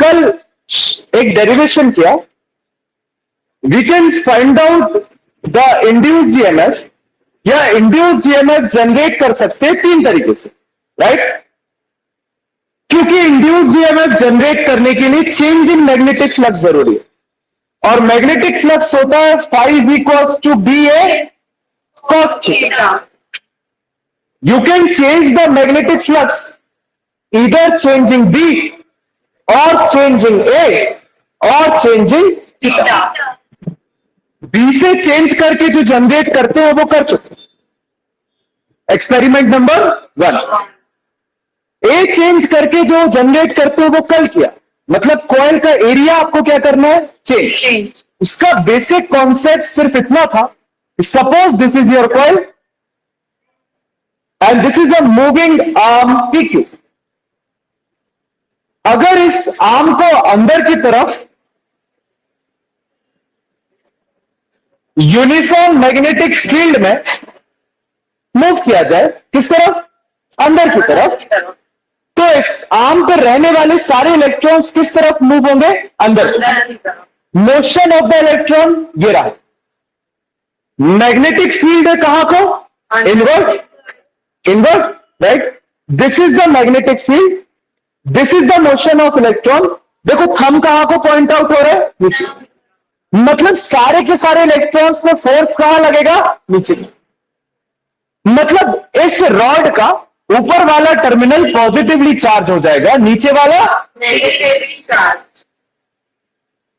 कल एक डेरिवेशन किया, we can find out the induced EMF, या इंड्यूस्ड ईएमएफ जनरेट कर सकते हैं तीन तरीके से, राइट? क्योंकि इंड्यूस्ड ईएमएफ जनरेट करने के लिए चेंज इन मैग्नेटिक फ्लक्स जरूरी है, और मैग्नेटिक फ्लक्स होता है phi is equals to BA cos theta. You can change the magnetic flux either changing B or changing A or changing theta. B से change करके जो जनरेट करते हैं वो कर चुके। Experiment number 1। ए चेंज करके जो जनरेट करते हैं वो कल किया, मतलब कॉइल का एरिया आपको क्या करना है, चेंज। उसका बेसिक कॉन्सेप्ट सिर्फ इतना था, suppose this is your coil and this is a moving arm PQ। अगर इस आर्म को अंदर की तरफ यूनिफॉर्म मैग्नेटिक फील्ड में मूव किया जाए, किस तरफ, अंदर की तरफ, तो इस आर्म पर रहने वाले सारे इलेक्ट्रॉन्स किस तरफ मूव होंगे, अंदर की तरफ। मोशन ऑफ द इलेक्ट्रॉन ये रहा, मैग्नेटिक फील्ड है कहां को, inward, right? This is the magnetic field, this is the motion of electron. देखो थंब कहां को पॉइंट आउट हो रहा है, नीचे, मतलब सारे के सारे इलेक्ट्रॉन्स में फोर्स कहां लगेगा, नीचे। मतलब इस रॉड का ऊपर वाला टर्मिनल पॉजिटिवली चार्ज हो जाएगा, नीचे वाला negatively charge,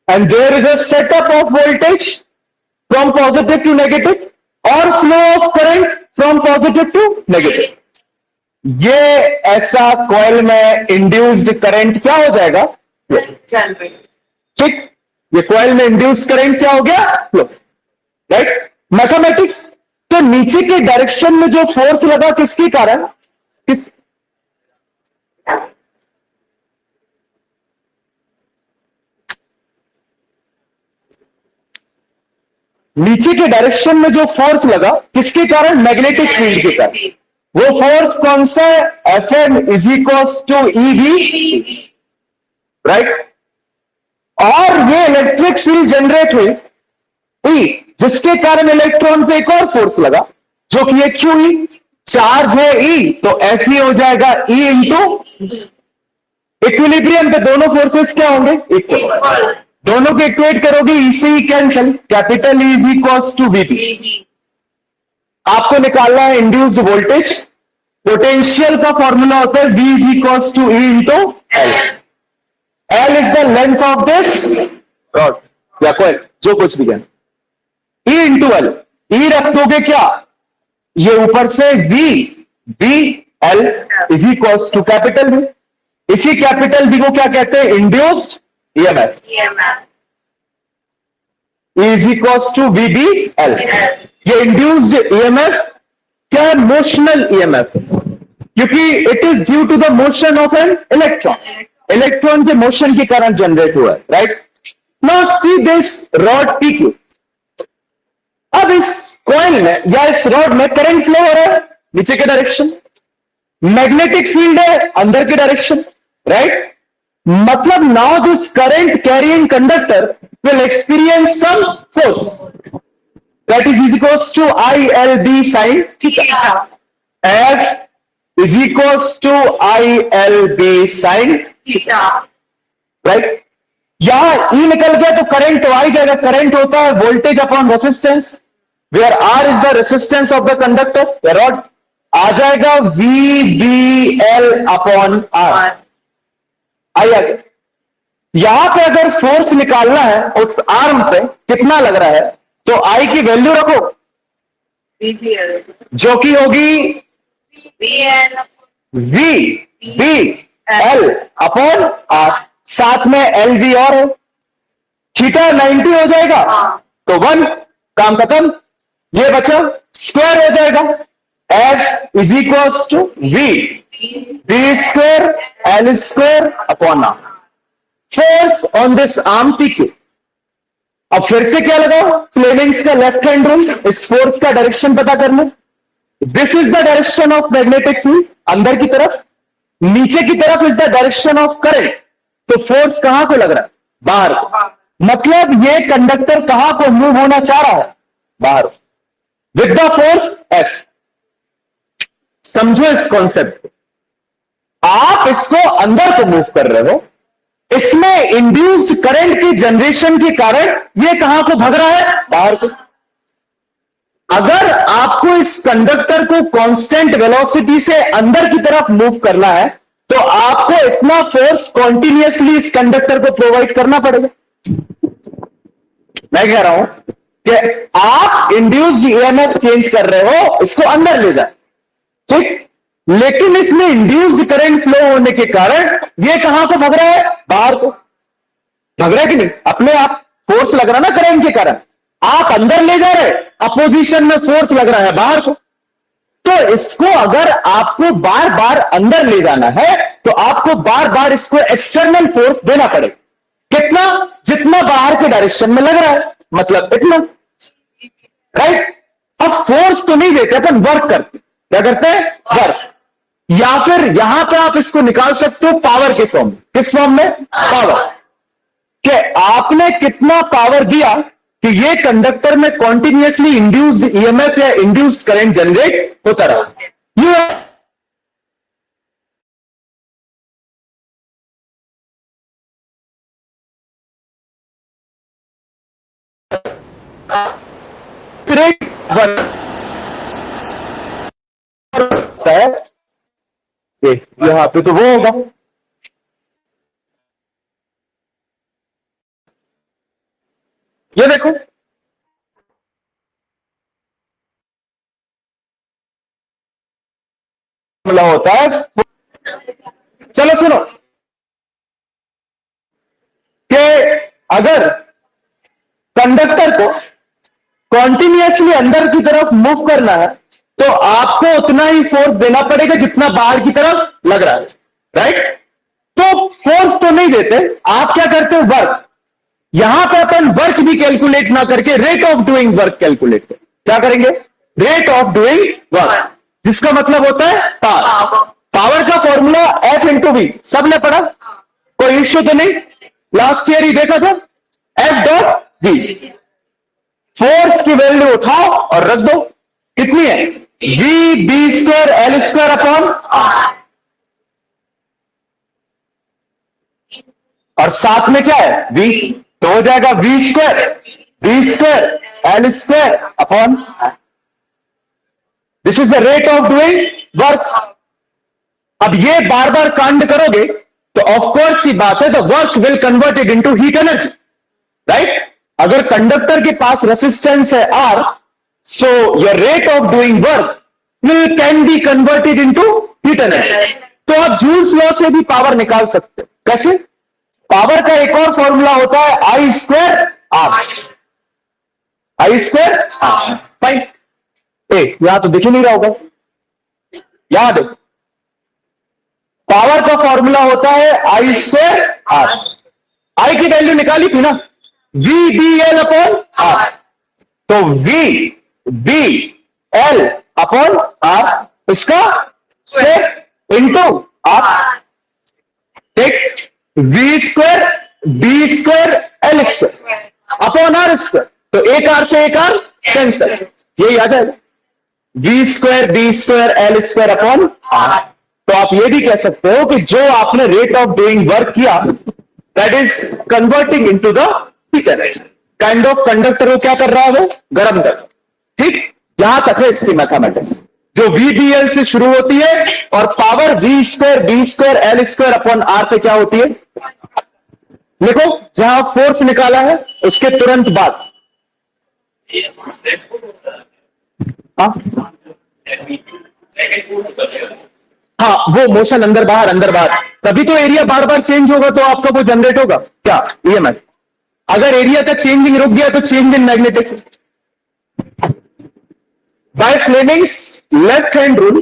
and there is a setup of voltage from positive to negative और flow of current from positive to negative. ये ऐसा कॉइल में इंड्यूस्ड करंट क्या हो जाएगा, ठीक? ये कॉइल में इंड्यूस्ड करंट क्या हो गया, फ्लो, राइट? मैथमेटिक्स, तो नीचे के डायरेक्शन में जो फोर्स लगा किसके कारण, किस नीचे के डायरेक्शन में जो फोर्स लगा किसके कारण, मैग्नेटिक फील्ड के कारण। वो फोर्स कौन सा है, Fm is equals to EV, right? और ये इलेक्ट्रिक फील्ड जनरेट हुई E, जिसके कारण इलेक्ट्रॉन पे एक और फोर्स लगा जो कि ये QE, चार्ज है E, तो Fe हो जाएगा E इंटू इक्विलिब्रियम पे दोनों फोर्सेस क्या होंगे, इक्वल। दोनों को इक्वेट करोगे, E से ही cancel, capital E is equals to VB। आपको निकालना है इंड्यूस्ड वोल्टेज, पोटेंशियल का फॉर्मूला होता है V is equals to E into L। L is the length of this rod या कॉइल, जो कुछ भी है, E इंटू L। E रख दोगे क्या, ये ऊपर से V L is equals to capital V। इसी कैपिटल V को क्या कहते हैं, induced EMF, is equals to VBL। ये इंड्यूस्ड EMF क्या है, मोशनल EMF, क्योंकि it is due to the motion of an electron, electron के मोशन के कारण जनरेट हुआ है, right? Now see this rod PQ। अब इस कॉइल में या इस रॉड में करंट फ्लो हो रहा है नीचे के डायरेक्शन, मैग्नेटिक फील्ड है अंदर के डायरेक्शन, राइट? मतलब now this current carrying conductor will experience some force that is equals to ILB sin theta. F is equals to ILB sin theta, right? यहां E निकल गया तो करंट तो आ ही जाएगा, करंट होता है voltage upon resistance, where R is the resistance of the conductor या rod, आ जाएगा VBL अपॉन R। आइए, यहां पे अगर फोर्स निकालना है उस आर्म पे कितना लग रहा है, तो I की वैल्यू रखो VBL, जो कि होगी VBL अपॉन R, साथ में LV और है, थीटा 90 हो जाएगा, तो 1, काम खत्म। ये बचा स्क्वायर हो जाएगा, F is equals to V square L square upon R, force on this arm PQ। अब फिर से क्या लगाओ, फ्लेमिंग्स का लेफ्ट हैंड रूल, इस फोर्स का डायरेक्शन पता करना। This is the direction of magnetic field, अंदर की तरफ, नीचे की तरफ is the direction of current, तो फोर्स कहां को लग रहा है? बाहर को। मतलब ये कंडक्टर कहां को मूव होना चाह रहा है? बाहर। With the force F. समझो इस कॉन्सेप्ट को। आप इसको अंदर को मूव कर रहे हो, इसमें इंड्यूस्ड करंट की जनरेशन के कारण ये कहां को भाग रहा है? बाहर को। अगर आपको इस कंडक्टर को कांस्टेंट वेलोसिटी से अंदर की तरफ मूव करना है, तो आपको इतना फोर्स कॉन्टिन्यूअसली इस कंडक्टर को प्रोवाइड करना पड़ेगा। मैं कह रहा हूं कि आप इंड्यूस्ड ईएमएफ चेंज कर रहे हो, इसको अंदर ले जाए, ठीक, लेकिन इसमें इंड्यूस्ड करंट फ्लो होने के कारण ये कहां को भाग रहा है? बाहर को। भाग रहा है कि नहीं? अपने आप फोर्स लग रहा ना करंट के कारण, आप अंदर ले जा रहे, अपोजिशन में फोर्स लग रहा है बाहर को। तो इसको अगर आपको बार बार अंदर ले जाना है, तो आपको बार बार इसको एक्सटर्नल फोर्स देना पड़ेगा। कितना? जितना बाहर के डायरेक्शन में लग रहा है, मतलब इतना, राइट। अब फोर्स तो नहीं देते, अपन वर्क करते। क्या करते हैं? वर्क। या फिर यहां पे आप इसको निकाल सकते हो पावर के फॉर्म में। किस फॉर्म में? पावर। कि आपने कितना पावर दिया कि ये कंडक्टर में कॉन्टिन्यूअसली इंड्यूस्ड ईएमएफ या इंड्यूस्ड करंट जनरेट होता रहा। यू यहां पे तो वो होगा, ये देखो, मामला होता है। चलो सुनो कि अगर कंडक्टर को कॉन्टिन्यूअसली अंदर की तरफ मूव करना है, तो आपको उतना ही फोर्स देना पड़ेगा जितना बाहर की तरफ लग रहा है, राइट। तो फोर्स तो नहीं देते, आप क्या करते हो? वर्क। यहां पे अपन वर्क भी कैलकुलेट ना करके rate of doing work calculate कर, क्या करेंगे? रेट ऑफ डूइंग वर्क, जिसका मतलब होता है पावर। पावर का फॉर्मूला एफ इंटू वी, सबने पढ़ा, कोई इश्यू तो नहीं? लास्ट ईयर ही देखा था, एफ डॉट वी। फोर्स की वैल्यू उठाओ और रख दो, कितनी है? V B square L square upon, और साथ में क्या है? वी। तो हो जाएगा V square B square L square upon, this is the rate of doing work. अब ये बार बार कांड करोगे तो ऑफकोर्स की बात है, the work will converted into heat energy, right. अगर कंडक्टर के पास रेसिस्टेंस है R, so your rate of doing work will can be converted into heat energy. तो आप जूल्स लॉ से भी पावर निकाल सकते हो। कैसे? पावर का एक और फॉर्मूला होता है I square R, I square R. Fine. यहां तो दिख ही नहीं रहा होगा, यहां देखो, पावर का फॉर्मूला होता है आई स्क्वायर आर। आई की वैल्यू निकाली थी ना, V B L upon R. तो V B L upon R, इसका स्क्वायर इंटू आर, ठीक। V square B square L square upon R square. तो एक आर से एक आर कैंसल, यही आ जाएगा, V square B square L square upon R. तो आप ये भी कह सकते हो कि जो आपने रेट ऑफ डूइंग वर्क किया, that is converting into the heat energy. Kind of conductor को क्या कर रहा है? वो गर्म कर रहा है, ठीक। यहां तक है इसकी मैथमेटिक्स, जो VBL से शुरू होती है और power V square B square L square upon R पे क्या होती है? देखो, जहां फोर्स निकाला है उसके तुरंत बाद, हाँ हाँ, वो मोशन अंदर बाहर, तभी तो एरिया बार बार चेंज होगा, तो आपका वो जनरेट होगा क्या? ईएमएफ। अगर एरिया का चेंजिंग रुक गया तो change in magnetic. By Fleming's left hand rule.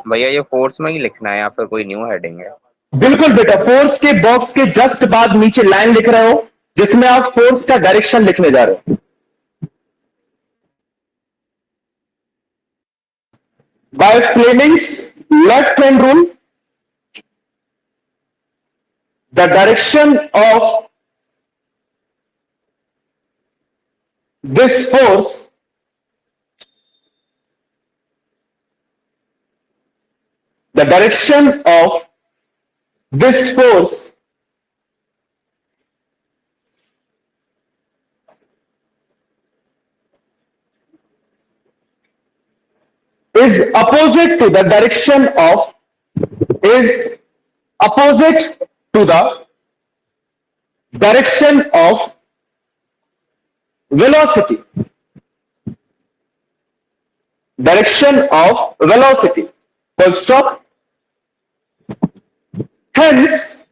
भैया ये फोर्स में ही लिखना है या फिर कोई न्यू हेडिंग है? बिल्कुल बेटा, फोर्स के बॉक्स के जस्ट बाद नीचे लाइन लिख रहे हो जिसमें आप फोर्स का डायरेक्शन लिखने जा रहे हो। By Fleming's left hand rule, the direction of this force the direction of this force is opposite to the direction of is opposite to the direction of velocity. Direction of velocity. Full stop. Hence,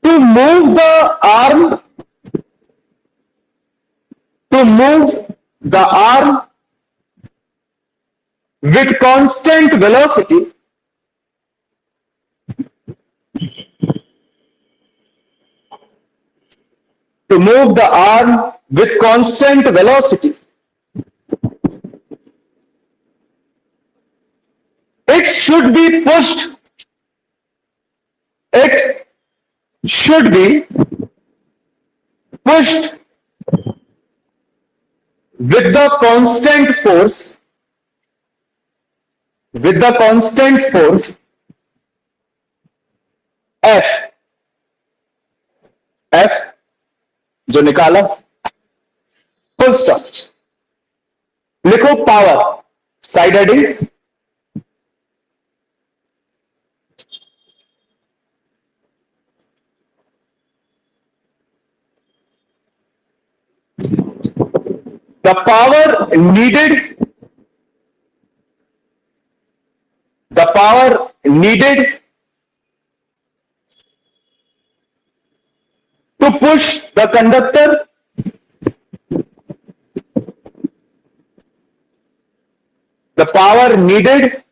to move the arm, with constant velocity, it should be pushed, with the constant force, F, जो निकाला, full stop. लिखो power, side heading, the power needed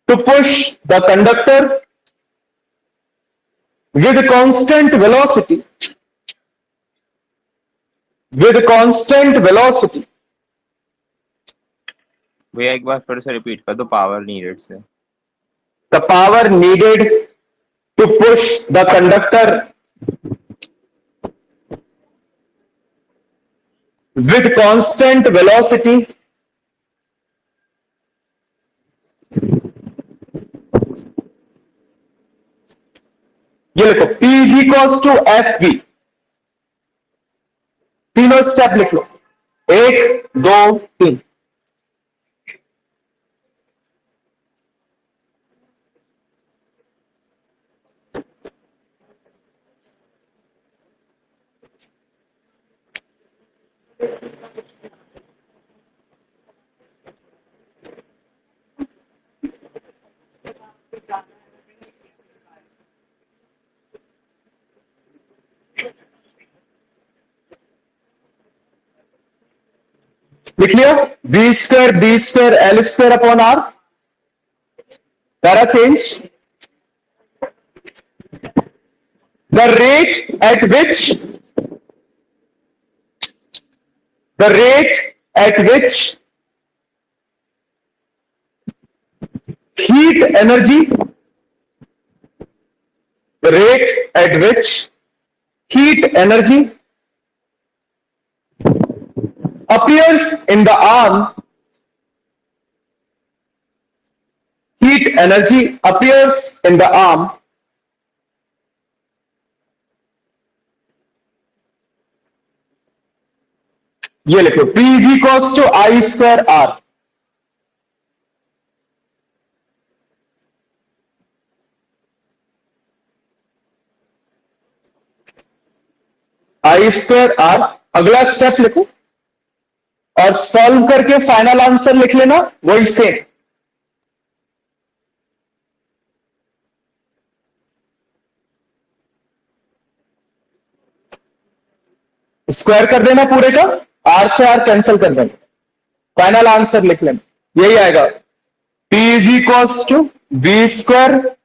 to push the conductor with constant velocity भैया एक बार फिर से repeat कर दो power needed से. the power needed to push the conductor with constant velocity ये लिखो P is equals to FV. तीनों स्टेप लिख लो, 1 2 3. लिख लिया, B square L square upon R. Para change. The rate at which heat energy appears in the arm, ये लिखो P is equals to I square R. I square R. अगला step लिखो और सॉल्व करके फाइनल आंसर लिख लेना, वही same. Square कर देना पूरे का, आर से आर कैंसिल कर देना, फाइनल आंसर लिख लेना, यही आएगा. P is equals to B square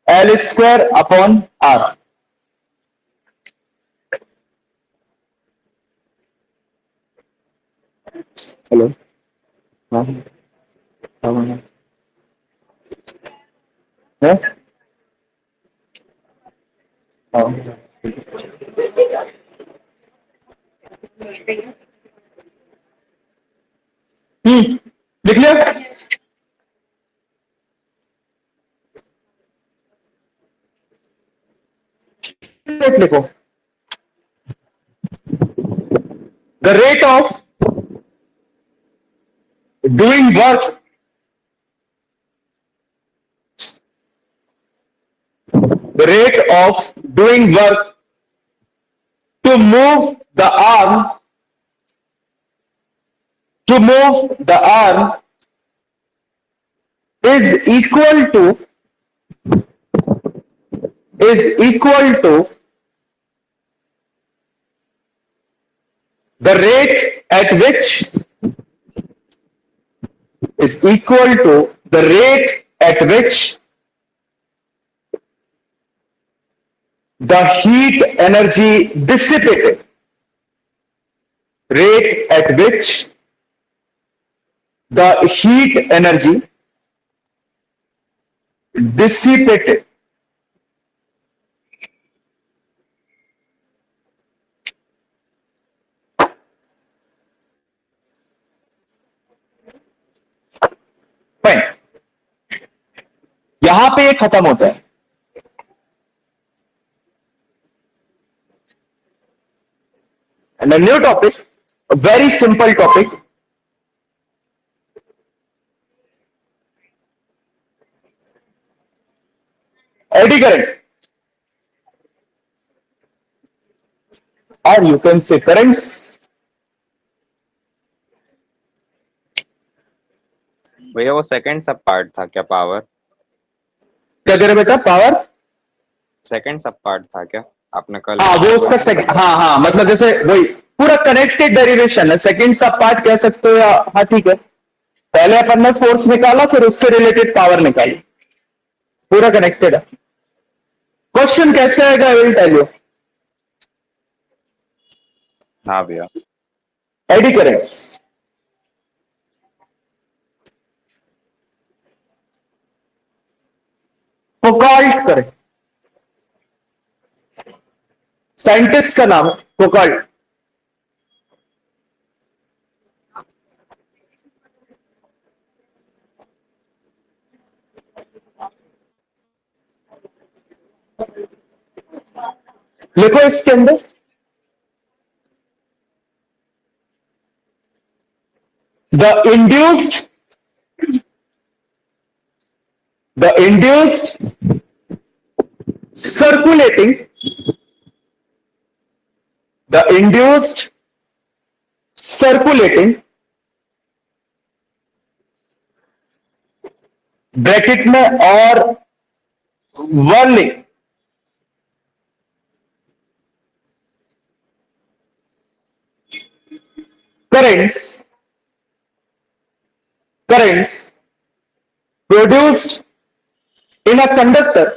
L square upon R. Hello, है? हाँ। लिख लिया? रेट लिखो, the rate of doing work, the rate of doing work to move the arm, is equal to the rate at which the heat energy dissipated. Rate at which the heat energy dissipated. Fine, यहां पे ये खत्म होता है. And a new topic, a very simple topic. Eddy current, or you can say currents. भैया वो second सब part था क्या? पावर क्या कह रहे बेटा? पावर सेकंड सब पार्ट था क्या आपने कल? हाँ, वो उसका सेकंड. हाँ, मतलब जैसे वही पूरा कनेक्टेड डेरिवेशन है. सेकंड सब पार्ट कह सकते हो या? हाँ ठीक है. पहले अपन ने फोर्स निकाला, फिर उससे रिलेटेड पावर निकाली. पूरा कनेक्टेड है. क्वेश्चन कैसे आएगा? I will tell you. हाँ भैया. एडी करेंट्स, फोकाल्ट करें. साइंटिस्ट का नाम फोकाल्ट. लिखो इसके अंदर the induced circulating ब्रैकेट में और whirling currents produced in a conductor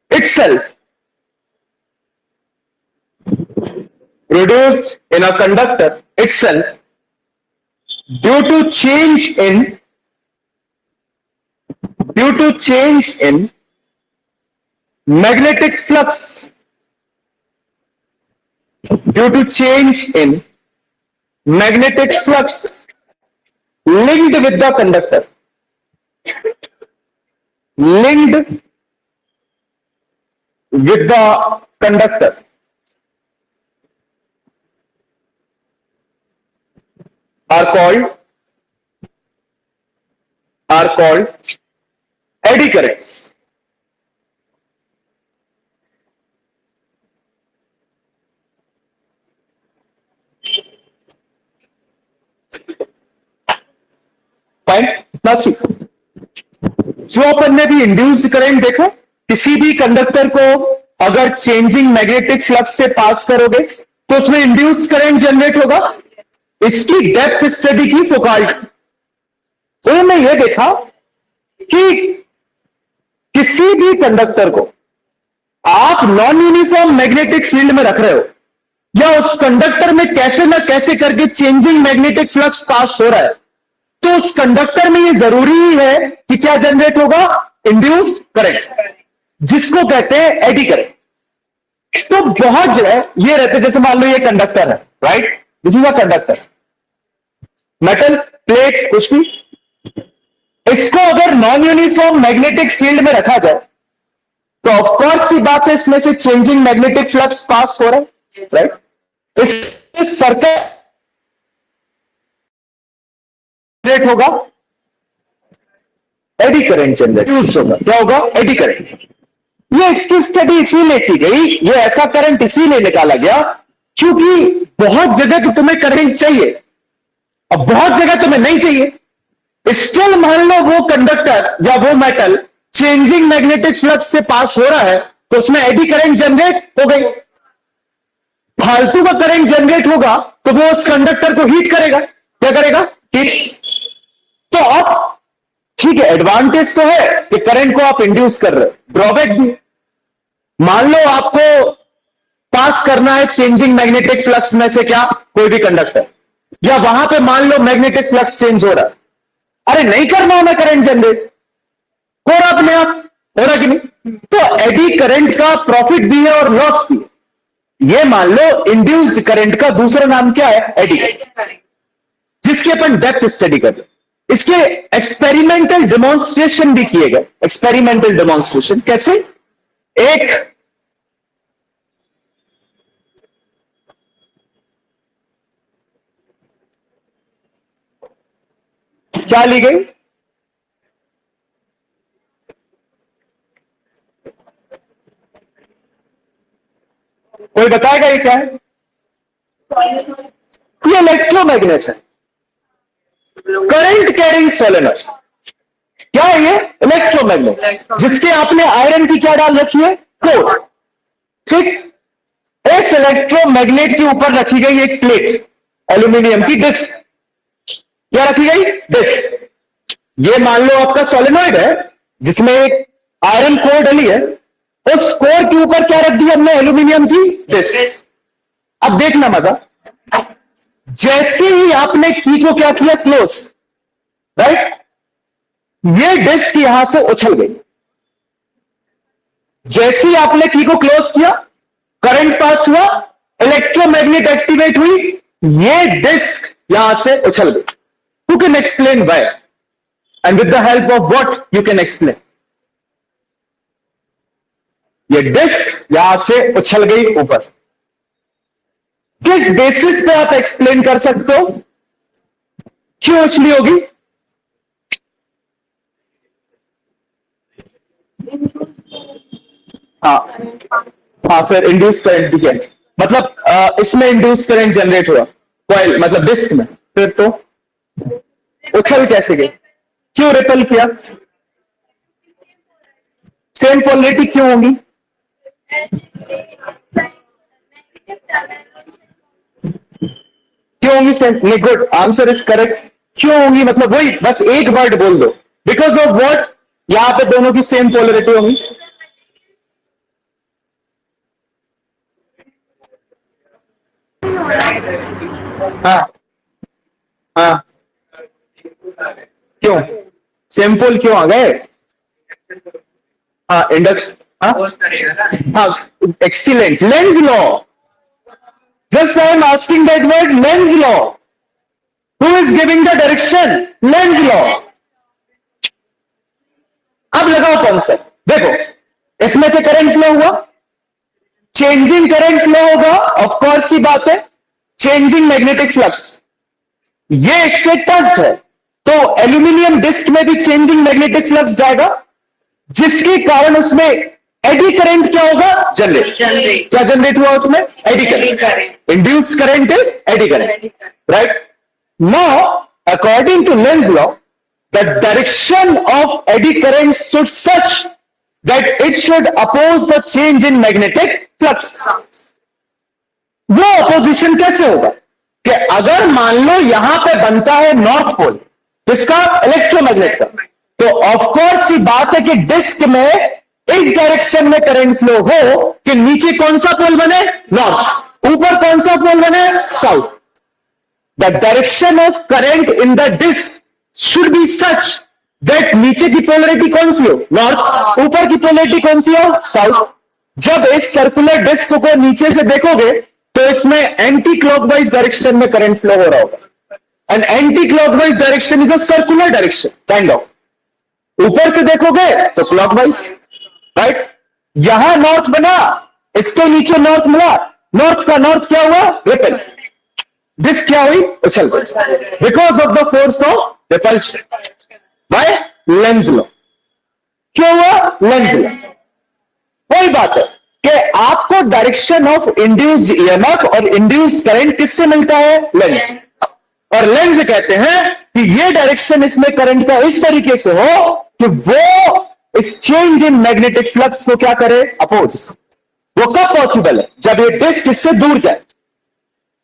itself, due to change in magnetic flux, linked with the conductor, are called eddy currents. Fine, इतना सीख. जो अपन ने भी इंड्यूस्ड करंट देखा, किसी भी कंडक्टर को अगर चेंजिंग मैग्नेटिक फ्लक्स से पास करोगे तो उसमें इंड्यूस्ड करंट जनरेट होगा. इसकी डेप्थ स्टडी की फोकाल्ट. तो मैं ये देखा कि किसी भी कंडक्टर को आप नॉन यूनिफॉर्म मैग्नेटिक फील्ड में रख रहे हो या उस कंडक्टर में कैसे ना कैसे करके चेंजिंग मैग्नेटिक फ्लक्स पास हो रहा है, तो उस कंडक्टर में ये जरूरी ही है कि क्या जनरेट होगा, इंड्यूस्ड करंट, जिसको कहते हैं एडी करंट। तो बहुत जगह ये रहते, जैसे मान लो ये कंडक्टर है, right, this is a conductor, metal plate कुछ भी, इसको अगर नॉन यूनिफॉर्म मैग्नेटिक फील्ड में रखा जाए तो ऑफकोर्स सी बात है इसमें से चेंजिंग मैग्नेटिक फ्लक्स पास हो रहा है, राइट। इस सर्कल जनरेट होगा, एडी करंट जनरेट होगा, क्या होगा, एडी करंट। ये इसकी स्टडी इसीलिए की गई, ये ऐसा करंट इसीलिए निकाला गया क्योंकि बहुत जगह तो तुम्हें करंट चाहिए, अब बहुत जगह तुम्हें नहीं चाहिए, स्टिल मान लो वो कंडक्टर या वो मेटल चेंजिंग मैग्नेटिक फ्लक्स से पास हो रहा है, तो उसमें एडी करंट जनरेट हो गई। फालतू का करंट जनरेट होगा तो वो उस कंडक्टर को हीट करेगा, क्या करेगा, हीट। तो अब ठीक है, एडवांटेज तो है कि करंट को आप इंड्यूस कर रहे हो, ड्रॉबैक भी, मान लो आपको पास करना है चेंजिंग मैग्नेटिक फ्लक्स में से क्या, कोई भी कंडक्टर, या वहां पे मान लो मैग्नेटिक फ्लक्स चेंज हो रहा है, अरे नहीं करना होना करंट जनरेट, हो रहा अपने आप, हो रहा कि नहीं। तो एडी करंट का प्रॉफिट भी है और लॉस भी है। ये मान लो इंड्यूस्ड करंट का दूसरा नाम क्या है, एडी करंट, जिसकी अपन डेप्थ स्टडी कर रहे हैं। इसके एक्सपेरिमेंटल डेमोन्स्ट्रेशन भी किए गए, एक्सपेरिमेंटल डेमोन्स्ट्रेशन कैसे, एक क्या ली गई, कोई बताएगा ये क्या है, ये इलेक्ट्रोमैग्नेट है, करंट कैरिंग सोलेनोइड। क्या है ये, इलेक्ट्रोमैग्नेट, जिसके आपने आयरन की क्या डाल रखी है, कोर, ठीक। इस इलेक्ट्रोमैग्नेट के ऊपर रखी गई एक प्लेट, एल्यूमिनियम की डिस्क, क्या रखी गई, डिस्क। ये मान लो आपका सोलेनोइड है जिसमें एक आयरन कोर डली है, उस कोर के ऊपर क्या रख दी हमने, एल्यूमिनियम की डिस्क। अब देखना मजा, जैसे ही आपने की को क्या किया, क्लोज, राइट, ये डिस्क यहां से उछल गई। जैसे ही आपने की को क्लोज किया, करंट पास हुआ, इलेक्ट्रोमैग्नेट एक्टिवेट हुई, ये डिस्क यहां से उछल गई। You can explain why, and with the help of what you can explain, ये डिस्क यहां से उछल गई ऊपर, किस बेसिस पे आप एक्सप्लेन कर सकते हो, क्यों उछली होगी, हाँ, फिर इंड्यूस करंट भी है, मतलब इसमें इंड्यूस करंट जनरेट हुआ, कॉइल मतलब डिस्क में, फिर तो उछल कैसे गई, क्यों रिपल किया, सेम पोलरिटी क्यों होगी, क्यों होंगी same, good answer is correct, क्यों होंगी, मतलब वही बस एक वर्ड बोल दो, बिकॉज ऑफ व्हाट, यहां पे दोनों की सेम पोलरिटी होगी, हाँ हाँ, क्यों सेम पोल क्यों आ गए, हाँ इंडक्शन, हाँ excellent, Lenz law, just I am asking that word, Lenz law, who is giving the direction, Lenz law. अब लगाओ कॉन्सेप्ट, देखो इसमें से करंट फ्लो हुआ, चेंजिंग करंट फ्लो होगा, ऑफ कोर्स सी बात है, चेंजिंग मैग्नेटिक फ्लक्स, ये इससे टच है, तो एल्यूमिनियम डिस्क में भी चेंजिंग मैग्नेटिक फ्लक्स जाएगा, जिसके कारण उसमें एडी करंट क्या होगा, जनरेट, क्या जनरेट हुआ उसमें, eddy current, induce current is eddy current, right. Now according to Lenz law, the direction of eddy current should such that it should oppose the change in magnetic flux. वो opposition कैसे होगा कि अगर मान लो यहां पे बनता है नॉर्थ पोल, किसका, इलेक्ट्रोमैग्नेट का, तो ऑफकोर्स ये बात है कि डिस्क में इस डायरेक्शन में करंट फ्लो हो कि नीचे कौन सा पोल बने, नॉर्थ, ऊपर कौन सा पोल बना है? South. The direction of current in the disc should be such that नीचे की पोलरिटी कौन सी हो? नॉर्थ. ऊपर की पोलरिटी कौन सी हो? साउथ. जब इस सर्कुलर डिस्क को नीचे से देखोगे तो इसमें एंटी क्लॉकवाइज डायरेक्शन में करंट फ्लो हो रहा होगा. And anti clockwise direction is a circular direction kind of. ऊपर से देखोगे तो क्लॉकवाइज, राइट. यहां नॉर्थ बना, इसके नीचे नॉर्थ मिला. नॉर्थ का नॉर्थ क्या हुआ? रिपल. डिस्क क्या हुई? उछल. Because of the force of repulsion by Lenz law. क्यों हुआ? Lenz law. वही बात है कि आपको डायरेक्शन ऑफ इंड्यूस्ड ईएमएफ और इंड्यूस्ड करंट किससे मिलता है? लेंस. और लेंस कहते हैं कि ये डायरेक्शन इसमें करंट का इस तरीके से हो कि वो इस चेंज इन मैग्नेटिक फ्लक्स को क्या करे? अपोज. वो कब पॉसिबल है? जब ये डिस्क इससे दूर जाए.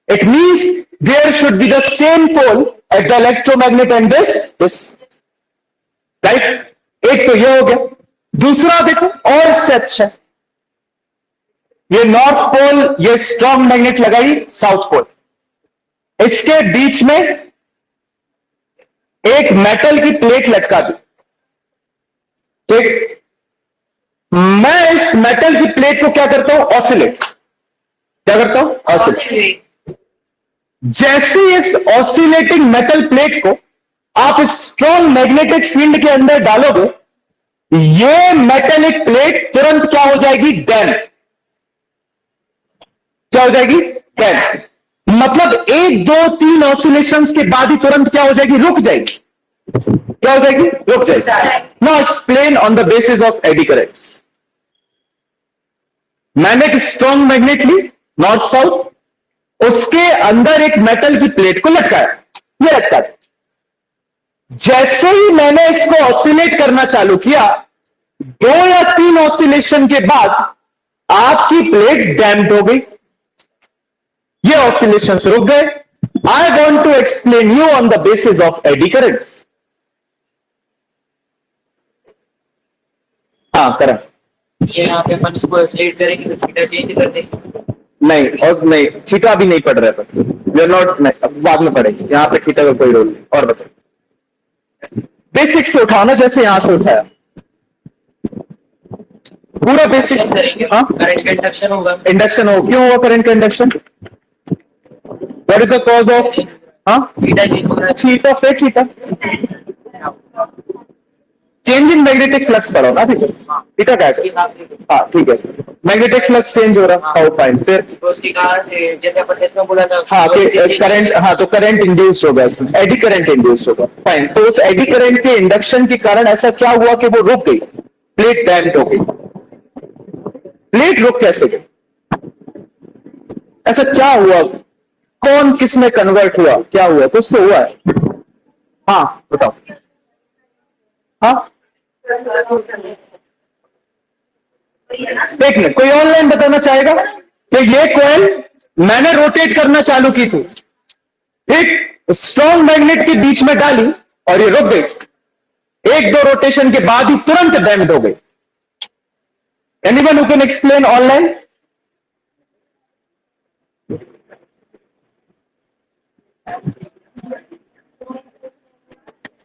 It means there should be the same pole at the electromagnet and this, right. एक तो ये हो गया. दूसरा देखो और इससे अच्छा, ये नॉर्थ पोल, ये स्ट्रॉन्ग मैग्नेट लगाई साउथ पोल, इसके बीच में एक मेटल की प्लेट लटका दी. ठीक. मैं इस मेटल की प्लेट को क्या करता हूं? ऑसिलेट. क्या करता हूं? ऑसिलेट. जैसे इस ऑसिलेटिंग मेटल प्लेट को आप स्ट्रॉन्ग मैग्नेटिक फील्ड के अंदर डालोगे, ये मेटेलिक प्लेट तुरंत क्या हो जाएगी? डैम्प. क्या हो जाएगी? डैम्प. मतलब 1 2 3 ऑसिलेशंस के बाद ही तुरंत क्या हो जाएगी? रुक जाएगी. क्या हो जाएगी? रुक जाएगी. Now explain on the basis of eddy currents. मैंने एक स्ट्रॉन्ग मैग्नेट ली नॉर्थ साउथ, उसके अंदर एक मेटल की प्लेट को लटकाया. ये लटका. जैसे ही मैंने इसको ऑसिलेट करना चालू किया, 2 या 3 ऑसिलेशन के बाद आपकी प्लेट डैम्प्ड हो गई. ये ऑसिलेशन रुक गए. I want to explain you on the basis of eddy currents. हाँ करें. ये यहाँ पे अपन इसको एक्सलेट करेंगे तो थीटा चेंज कर देंगे. नहीं, और नहीं, थीटा भी नहीं पढ़ रहे पर वी नॉट. नहीं, अब बाद में पढ़ेंगे. यहां पे थीटा का कोई रोल नहीं. और बताओ. बेसिक से उठाना, जैसे यहां से उठाया पूरा बेसिक करेंगे. हाँ, करंट का इंडक्शन होगा. इंडक्शन हो. क्यों हुआ करंट का induction? What is the cause of? हाँ, थीटा चेंज हो रहा है. थीटा फिर theta. Change in magnetic flux पढ़ो ना. ठीक है. थीटा क्या है? इसके साथ ही हाँ ठीक है. मैग्नेटिक फ्लक्स चेंज हो रहा. How fine. फिर तो उसके कारण जैसे अपन ने इसमें बोला था हाँ कि करंट, हाँ तो करंट इंड्यूस्ड होगा इसमें. एडी करंट इंड्यूस्ड होगा. फाइन. तो उस एडी करंट के इंडक्शन के कारण ऐसा क्या हुआ कि वो रुक गई? प्लेट डैम्प्ड हो गई. प्लेट रुक कैसे गई? ऐसा क्या हुआ? कौन किस में कन्वर्ट हुआ? क्या हुआ? कुछ तो हुआ है. हाँ बताओ. हाँ एक मिनट, कोई ऑनलाइन बताना चाहेगा कि ये कॉइल मैंने रोटेट करना चालू की थी, एक स्ट्रॉन्ग मैग्नेट के बीच में डाली और ये रुक गई. 1 2 रोटेशन के बाद ही तुरंत डैम्प्ड हो गई. Anyone who can explain online?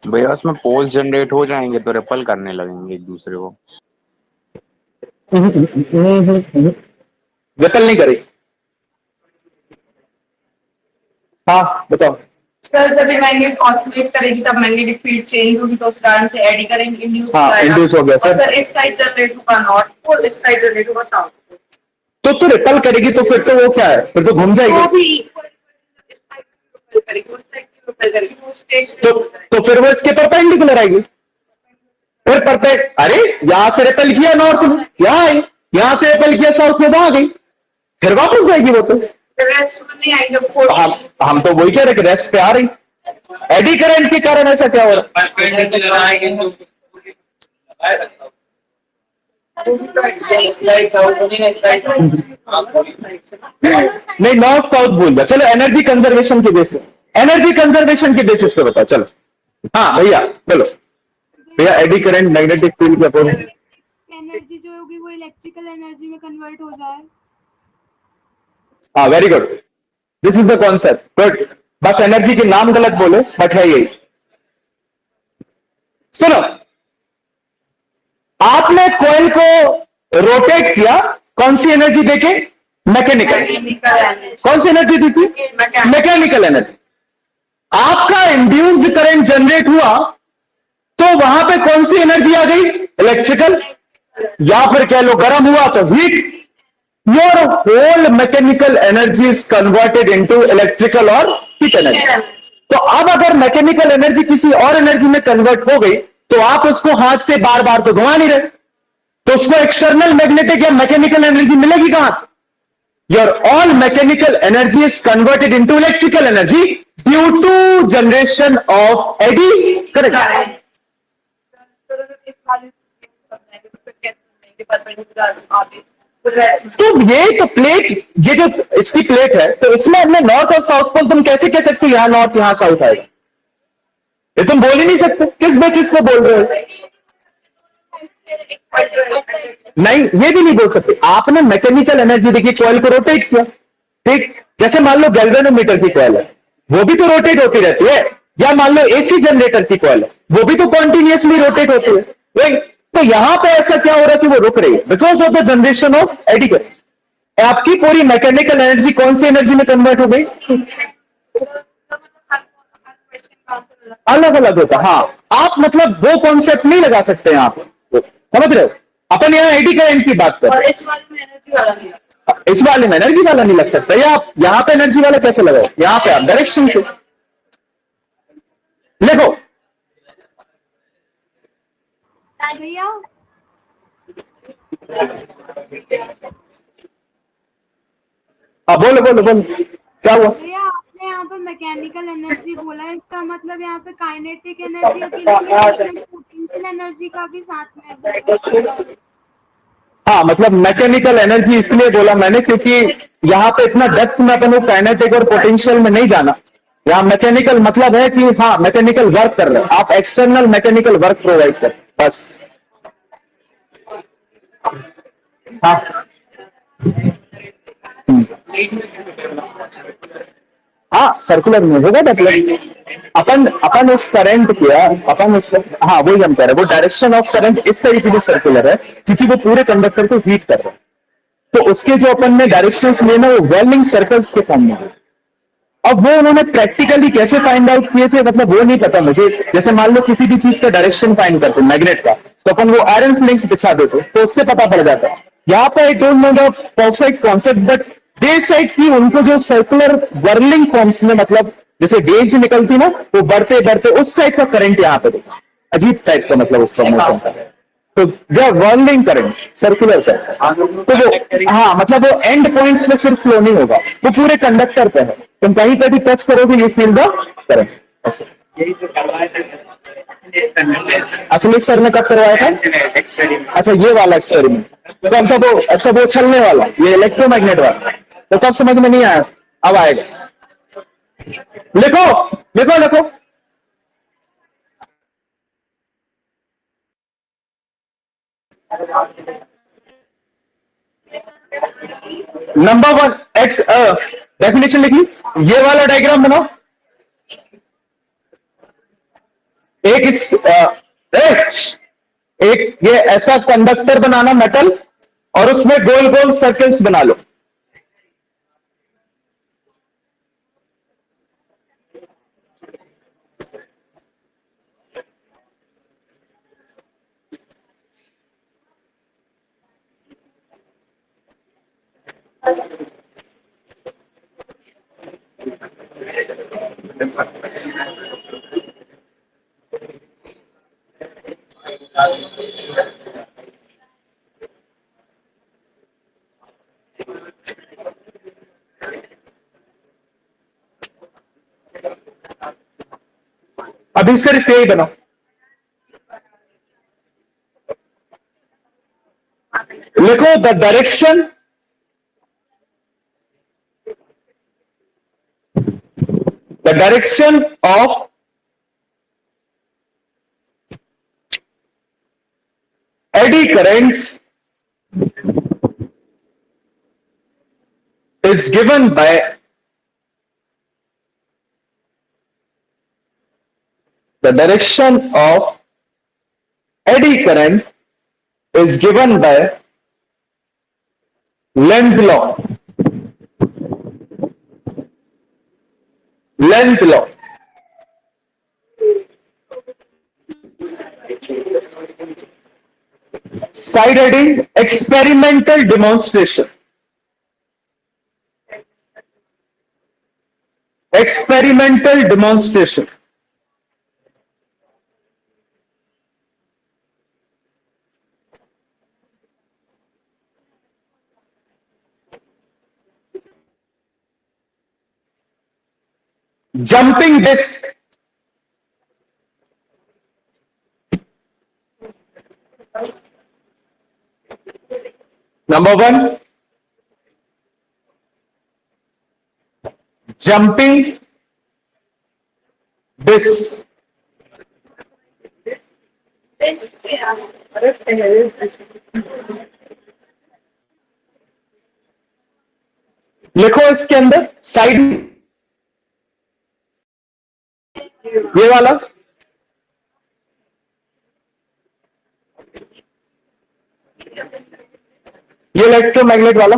भैया उसमें पोल्स जनरेट हो जाएंगे तो रिपल करने लगेंगे एक दूसरे को. रिपल नहीं करेगी. हाँ बताओ. सर जब ये मैग्नेट ऑसिलेट करेगी तब मैग्नेटिक फील्ड चेंज होगी तो उस कारण से एडी करंट इंड्यूस हाँ इंड्यूस हो गया. और सर इस साइड जनरेट होगा नॉर्थ पोल, इस साइड जनरेट होगा साउथ पोल. तो रिपल करेगी तो फिर तो वो क्या है? फिर तो घूम वो जाएगी. भी इस साइड से रिपल करेगी, उस साइड से रिपल करेगी, वो स्टेज तो फिर वो इसके परपेंडिकुलर आएगी. फिर परपेंड, अरे यहां से रिपल किया नॉर्थ में, यहां आई. यहां से रिपल किया साउथ में, वहां गई. फिर वापस जाएगी वो. तो रेस्ट में नहीं आएगी जब पोल. हम तो वही कह रहे कि रेस्ट पे आ रही. एडी करंट के कारण ऐसा क्या हो रहा? नहीं, नॉर्थ साउथ भूल गया. चलो एनर्जी कंजर्वेशन के बेसिस, एनर्जी कंजर्वेशन के बेसिस पे बताओ. चलो हाँ भैया बोलो. भैया एडी करंट मैग्नेटिक फील्ड के अपोजिट. एनर्जी जो होगी वो इलेक्ट्रिकल एनर्जी में कन्वर्ट हो जाए. हाँ, very good, this is the concept, good. बस एनर्जी के नाम गलत बोले, बट है यही। सुनो, आपने कॉइल को रोटेट किया, कौन सी एनर्जी देके? मैकेनिकल। कौन सी एनर्जी दी थी? Mechanical energy. आपका इंड्यूस्ड करंट जनरेट हुआ, तो वहां पे कौन सी एनर्जी आ गई? इलेक्ट्रिकल, या फिर कह लो गर्म हुआ तो heat. Your whole mechanical energy is converted into electrical और हीट एनर्जी। तो अब अगर मैकेनिकल एनर्जी किसी और एनर्जी में कन्वर्ट हो गई, तो आप उसको हाथ से बार बार तो घुमा नहीं रहे, तो उसको एक्सटर्नल मैग्नेटिक या मैकेनिकल एनर्जी मिलेगी कहां से? Your all mechanical energy is converted into electrical energy due to generation of eddy current. तो ये तो प्लेट, ये जो इसकी प्लेट है, तो इसमें हमने नॉर्थ और साउथ पोल, तुम कैसे कह सकते हो यहां नॉर्थ यहां साउथ आएगा? ये तुम बोल ही नहीं सकते, किस बेसिस पे बोल रहे हो? नहीं, ये भी नहीं बोल सकते। आपने मैकेनिकल एनर्जी देखी, कॉइल को रोटेट किया, ठीक? जैसे मान लो गैल्वेनोमीटर की कॉइल है, वो भी तो रोटेट होती रहती है, या मान लो एसी जनरेटर की कॉइल है, वो भी तो कॉन्टिन्यूसली रोटेट होती है, राइट? तो यहां पे ऐसा क्या हो रहा है कि वो रुक रही है? Because of the generation of eddy current. आपकी पूरी मैकेनिकल एनर्जी कौन सी एनर्जी में कन्वर्ट हो गई? अलग अलग होता, हाँ। आप मतलब वो कॉन्सेप्ट नहीं लगा सकते हैं आप, समझ रहे हो? अपन यहाँ एडी करंट की बात कर रहे हैं, इस वाले में एनर्जी वाला नहीं लगता। इस वाले में एनर्जी वाला नहीं लग सकता, या आप यहां पे एनर्जी वाला कैसे लगाओ? यहां पे आप डायरेक्शन से देखो। भैया बोलो बोलो बोलो, क्या हुआ? भैया आपने यहाँ पे मैकेनिकल एनर्जी बोला है, इसका मतलब यहाँ पे काइनेटिक एनर्जी अकेले पोटेंशियल एनर्जी का भी साथ में? हाँ, मतलब मैकेनिकल एनर्जी इसलिए बोला मैंने क्योंकि यहाँ पे इतना डेप्थ में अपन काइनेटिक और पोटेंशियल में नहीं जाना। यहाँ मैकेनिकल मतलब है कि हाँ, मैकेनिकल वर्क कर रहे हैं आप, एक्सटर्नल मैकेनिकल वर्क प्रोवाइड कर, बस। हाँ हाँ, सर्कुलर में होगा, मतलब अपन उस करंट किया, अपन उस, हाँ वही हम कह रहे हैं, वो डायरेक्शन ऑफ करंट इस तरीके से सर्कुलर है क्योंकि वो पूरे कंडक्टर को हीट कर रहे हैं, तो उसके जो अपन ने डायरेक्शन लिए ना, वो वेल्डिंग सर्कल्स के फॉर्म में है। अब वो उन्होंने प्रैक्टिकली कैसे फाइंड आउट किए थे, मतलब वो नहीं पता मुझे। जैसे मान लो किसी भी चीज का डायरेक्शन फाइंड करते मैग्नेट का, तो अपन वो आयरन फ्लिंक्स बिछा देते, तो उससे पता पड़ जाता है। यहाँ पे I don't know the perfect concept, but they said कि उनको जो सर्कुलर वर्लिंग फॉर्म्स में, मतलब जैसे वेव्स निकलती ना, वो बढ़ते बढ़ते उस टाइप का करंट यहाँ पे देखा, अजीब टाइप का, मतलब उसका मोशन। तो दे वर्लिंग करंट्स, सर्कुलर करंट्स। तो वो हाँ, मतलब वो एंड पॉइंट्स में सिर्फ फ्लो नहीं होगा, वो पूरे कंडक्टर पे है, तुम कहीं पे भी टच करोगे यू फील द करंट। ऐसे अखिलेश सर ने कब करवाया था? अच्छा, ये वाला एक्सपेरिमेंट, तो अच्छा वो छलने वाला, ये इलेक्ट्रोमैग्नेट वाला, तो कब समझ में नहीं आया, अब आएगा। लिखो लिखो लिखो, नंबर 1 एक्स डेफिनेशन लिखी, ये वाला डायग्राम बनाओ। एक ये ऐसा कंडक्टर बनाना मेटल, और उसमें गोल गोल सर्कल्स बना लो। अभी सिर्फ यही बनाओ, लिखो the direction of eddy currents is given by the direction of eddy current is given by Lenz law. Lenz law. Side heading experimental demonstration. Experimental demonstration. Jumping disc. Number one, jumping disc. लिखो इसके अंदर side, ये वाला ये electromagnet वाला,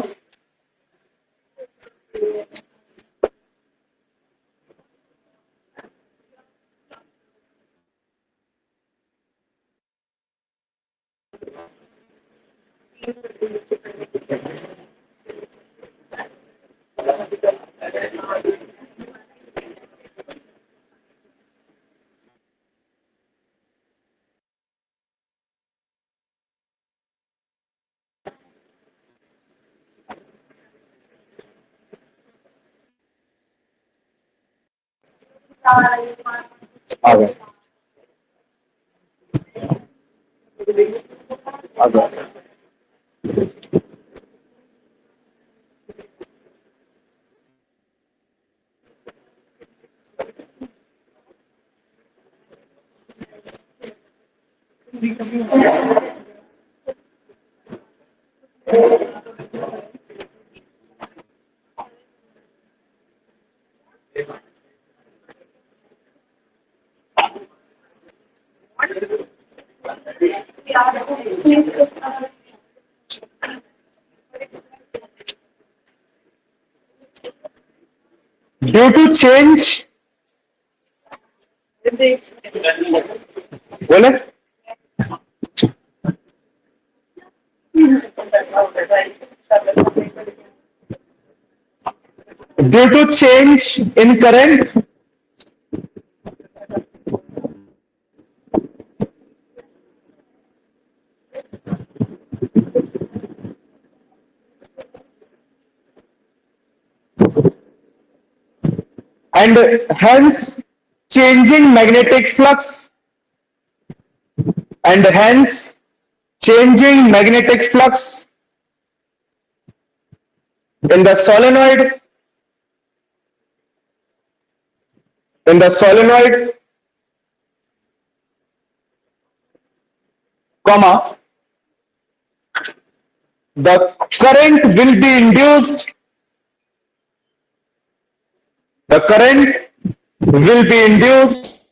आ गया आ गया। Due to change, बोले due to change in current, and hence changing magnetic flux, and hence changing magnetic flux in the solenoid, comma, the current will be induced, the current will be induced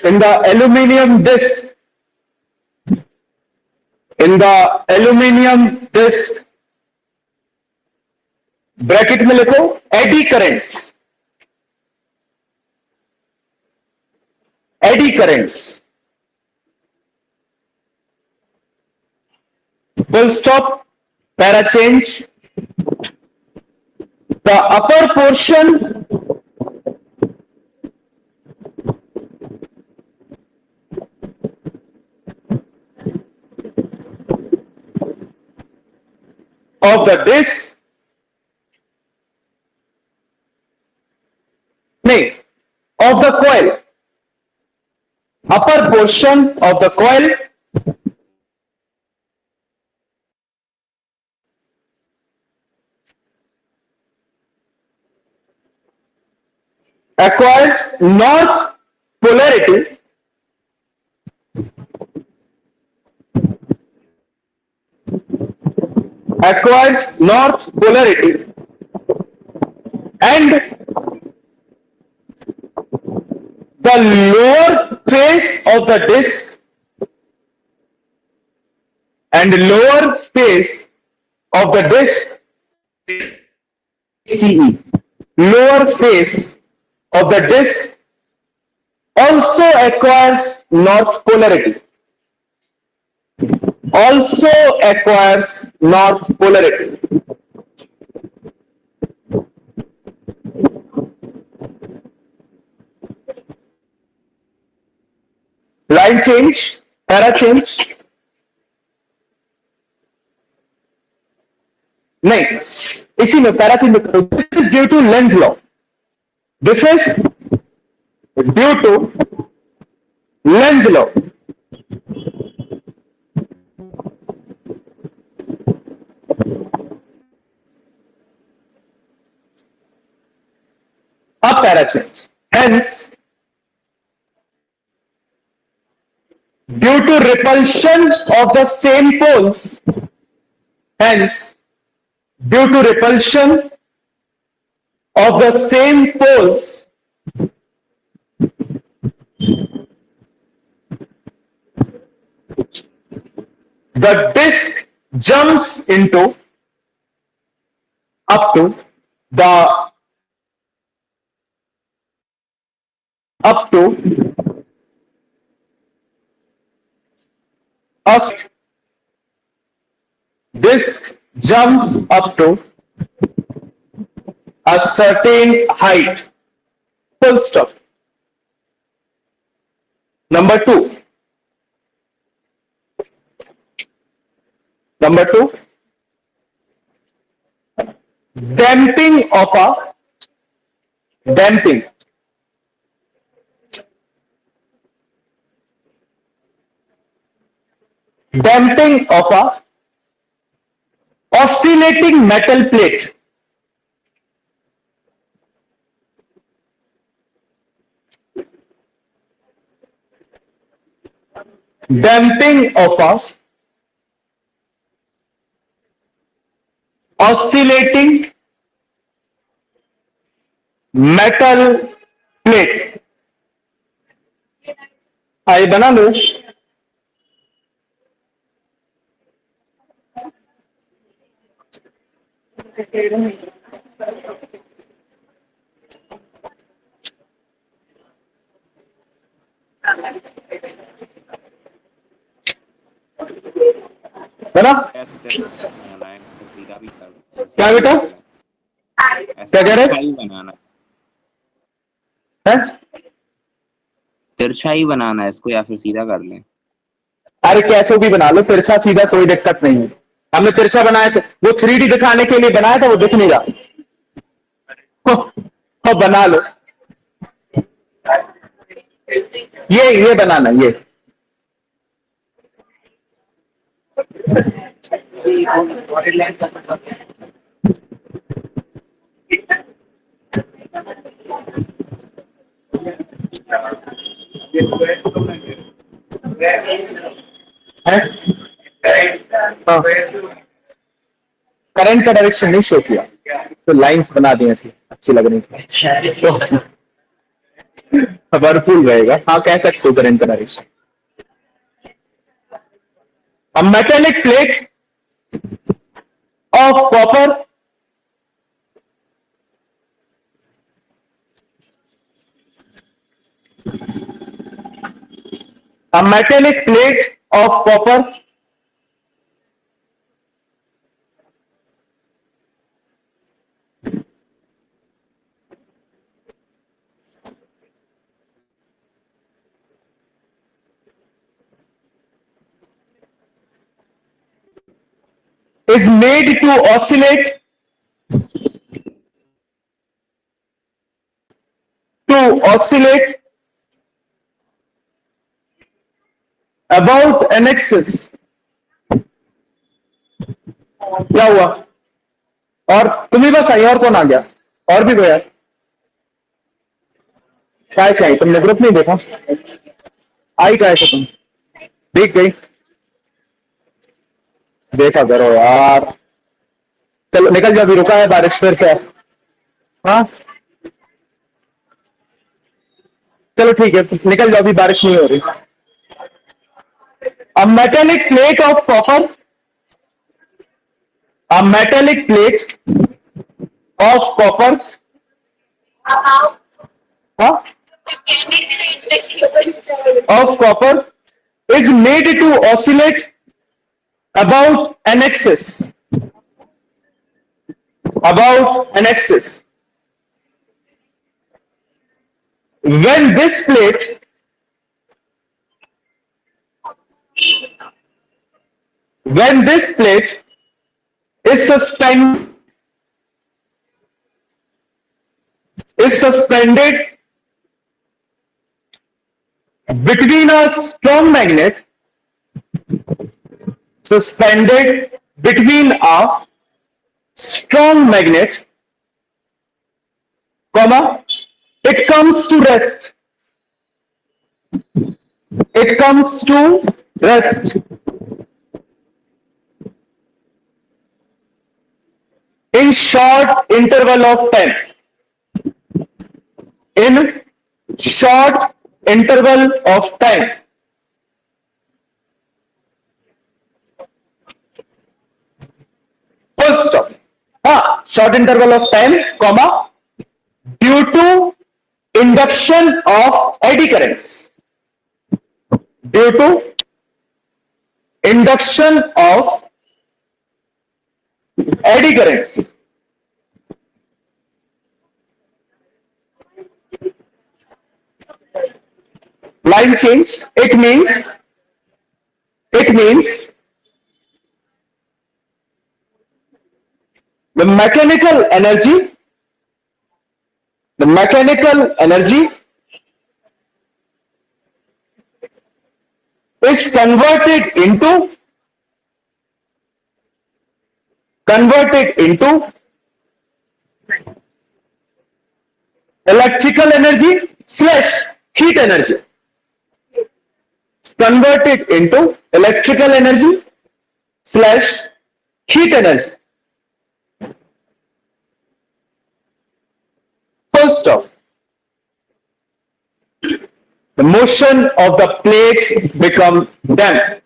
in the aluminum disc, bracket में लिखो AD currents, full stop, para change. The upper portion of the disc, of the coil, upper portion of the coil acquires north polarity acquires north polarity and the lower face of the disk and lower face of the disk CE, lower face of the disk also acquires north polarity. Also acquires north polarity. Line change, para change. नहीं, इसी में para change करो. This is due to Lenz law. This is due to Lenz law. Up para change. Hence, due to repulsion of the same poles, hence, due to repulsion of the same poles, the disk jumps into up to disk jumps up to a certain height. Full stop. Number two, damping of a oscillating metal plate. Damping of a oscillating metal plate. आइए बना लो. बना क्या बेटा, क्या कह रहे बनाना हैं? तिरछा ही बनाना है इसको या फिर सीधा कर लें? अरे कैसे भी बना लो, तिरछा सीधा कोई दिक्कत नहीं है. हमने तिरछा बनाया था, वो 3D दिखाने के लिए बनाया था, वो दिख नहीं रहा. बना लो. ये बनाना, ये करंट का डायरेक्शन नहीं शो किया, तो लाइंस बना दी ऐसी अच्छी लग रही तो पावरफुल रहेगा. हाँ कह सकते हो करंट का direction. A metallic plate of copper is made to oscillate about an axis. क्या हुआ? और तुम ही बस आई, और कौन आ गया? और भी गया? क्या से आई? तुमने ग्रुप नहीं देखा? आई कैसे तुम? दिख गई? देखा करो यार. चलो निकल जाओ, अभी रुका है बारिश फिर से। हाँ चलो ठीक है, निकल जाओ, अभी बारिश नहीं हो रही। A metallic plate of copper, a metallic plate of copper, of copper is made to oscillate about an axis, when this plate is suspended between a strong magnet, comma, it comes to rest, in short interval of time, full stop. Short interval of time, comma, due to induction of eddy currents, line change. It means the mechanical energy is converted into electrical energy slash heat energy. Full stop. The motion of the plate becomes damped.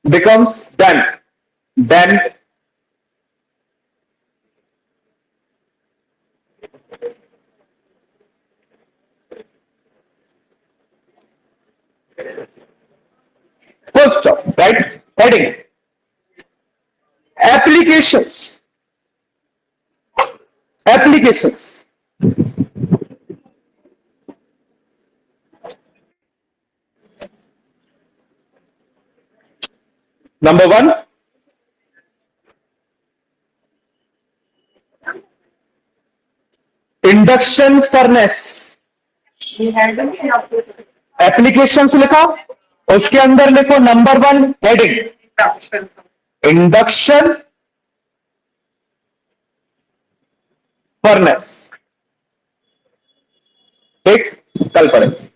Becomes damped. Full stop. Right? Heading. Applications. Number one, induction furnace. Applications लिखा, उसके अंदर लिखो number 1 heading induction furnace. ठीक, कल पढ़ेंगे।